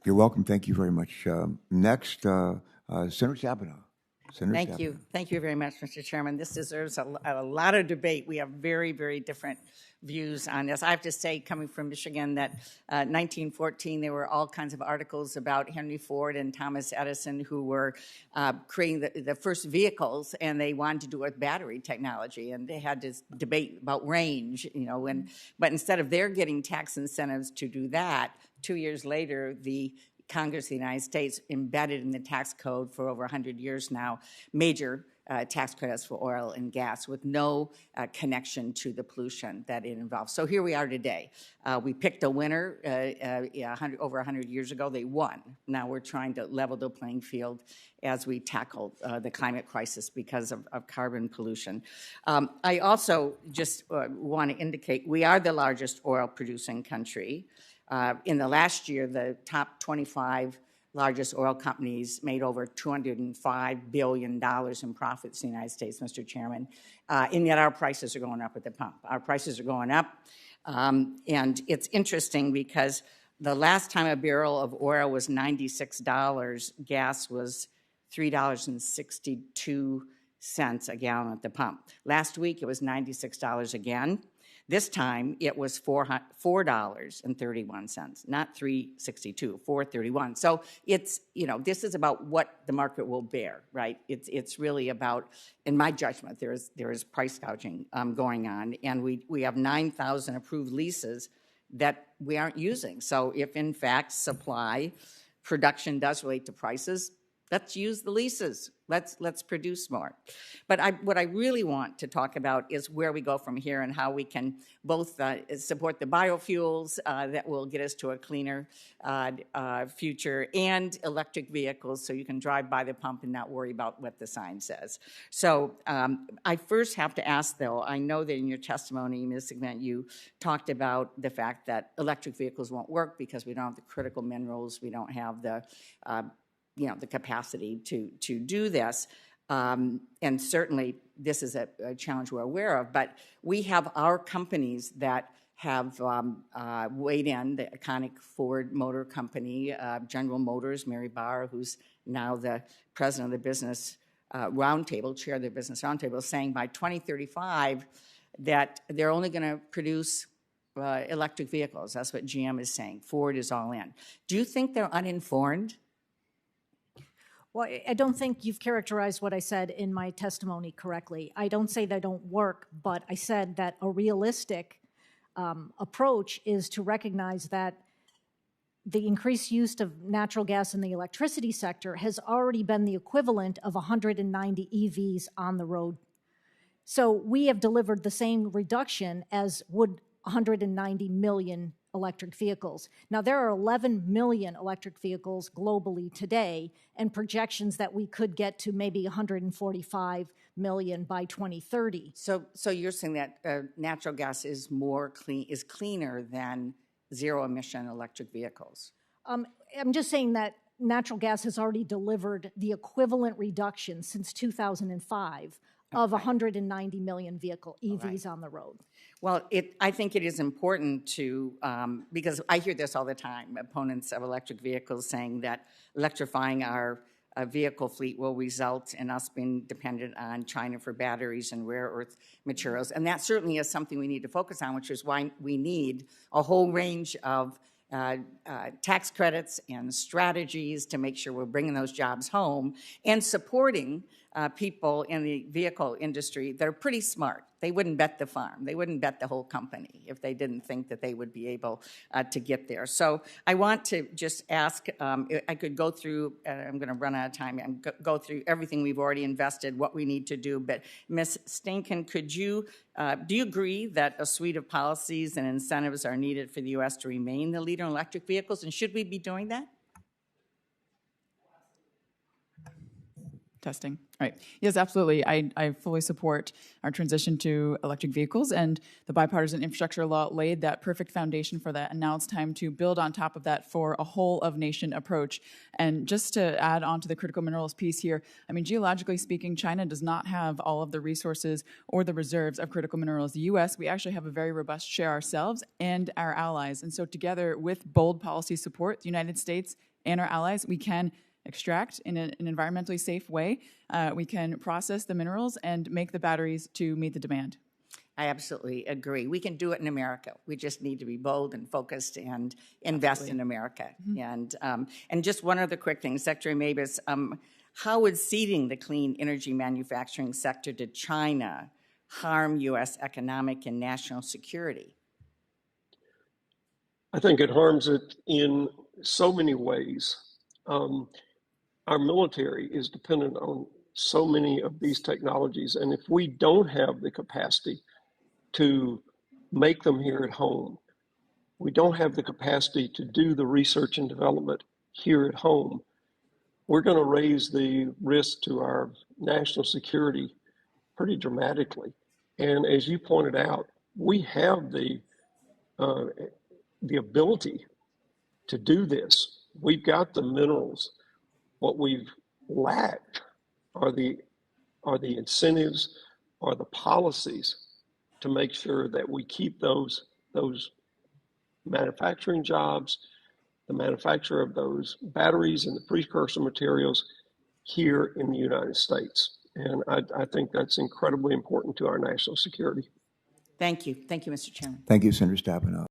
You're welcome. Thank you very much. Next, Senator Stabenow. Senator Thank Stabenow. you. Thank you very much, Mr. Chairman. This deserves a lot of debate. We have very, very different views on this. I have to say, coming from Michigan, that 1914, there were all kinds of articles about Henry Ford and Thomas Edison who were creating the first vehicles, and they wanted to do it with battery technology, and they had this debate about range, but instead of their getting tax incentives to do that, 2 years later, the Congress of the United States embedded in the tax code for over 100 years now major tax credits for oil and gas with no connection to the pollution that it involves. So here we are today. We picked a winner over 100 years ago. They won. Now we're trying to level the playing field as we tackle the climate crisis because of carbon pollution. I also just want to indicate we are the largest oil producing country. In the last year, the top 25 largest oil companies made over $205 billion in profits in the United States, Mr. Chairman, and yet our prices are going up at the pump. Our prices are going up, and it's interesting because the last time a barrel of oil was $96, gas was $3.62 a gallon at the pump. Last week, it was $96 again. This time it was $4.31, not $3.62, $4.31. So it's, this is about what the market will bear, right? It's really about, in my judgment, there is price gouging going on, and we have 9,000 approved leases that we aren't using. So if in fact supply production does relate to prices, let's use the leases. Let's produce more. But what I really want to talk about is where we go from here and how we can both support the biofuels that will get us to a cleaner future and electric vehicles so you can drive by the pump and not worry about what the sign says. So I first have to ask, though, I know that in your testimony, Ms. Segment, you talked about the fact that electric vehicles won't work because we don't have the critical minerals, we don't have the the capacity to do this. And certainly this is a challenge we're aware of, but we have our companies that have weighed in, the iconic Ford Motor Company, General Motors, Mary Barr, who's now the president of the Business Roundtable, chair of the Business Roundtable, saying by 2035 that they're only going to produce electric vehicles. That's what GM is saying. Ford is all in. Do you think they're uninformed? Well, I don't think you've characterized what I said in my testimony correctly. I don't say they don't work, but I said that a realistic approach is to recognize that the increased use of natural gas in the electricity sector has already been the equivalent of 190 EVs on the road. So we have delivered the same reduction as would 190 million electric vehicles. Now, there are 11 million electric vehicles globally today, and projections that we could get to maybe 145 million by 2030. So you're saying that natural gas is cleaner than zero-emission electric vehicles? I'm just saying that natural gas has already delivered the equivalent reduction since 2005 of 190 million EVs on the road. Well, I think it is important to, because I hear this all the time, opponents of electric vehicles saying that electrifying our vehicle fleet will result in us being dependent on China for batteries and rare earth materials. And that certainly is something we need to focus on, which is why we need a whole range of tax credits and strategies to make sure we're bringing those jobs home and supporting people in the vehicle industry that are pretty smart. They wouldn't bet the farm. They wouldn't bet the whole company if they didn't think that they would be able to get there. So I want to just ask, I could go through, I'm going to run out of time, and go through everything we've already invested, what we need to do. But Ms. Stankin, do you agree that a suite of policies and incentives are needed for the U.S. to remain the leader in electric vehicles? And should we be doing that? Testing. Right. Yes, absolutely. I fully support our transition to electric vehicles, and the bipartisan infrastructure law laid that perfect foundation for that. And now it's time to build on top of that for a whole of nation approach. And just to add on to the critical minerals piece here, I mean, geologically speaking, China does not have all of the resources or the reserves of critical minerals. The U.S., we actually have a very robust share ourselves and our allies. And so together with bold policy support, the United States and our allies, we can extract in an environmentally safe way. We can process the minerals and make the batteries to meet the demand. I absolutely agree. We can do it in America. We just need to be bold and focused and invest in America. And just one other quick thing, Secretary Mabus, how would ceding the clean energy manufacturing sector to China harm U.S. economic and national security? I think it harms it in so many ways. Our military is dependent on so many of these technologies, and if we don't have the capacity to make them here at home, we don't have the capacity to do the research and development here at home, we're going to raise the risk to our national security pretty dramatically. And as you pointed out, we have the ability to do this. We've got the minerals. What we've lacked are the incentives, are the policies to make sure that we keep those manufacturing jobs, the manufacture of those batteries and the precursor materials here in the United States. And I think that's incredibly important to our national security. Thank you. Thank you, Mr. Chairman. Thank you, Senator Stabenow.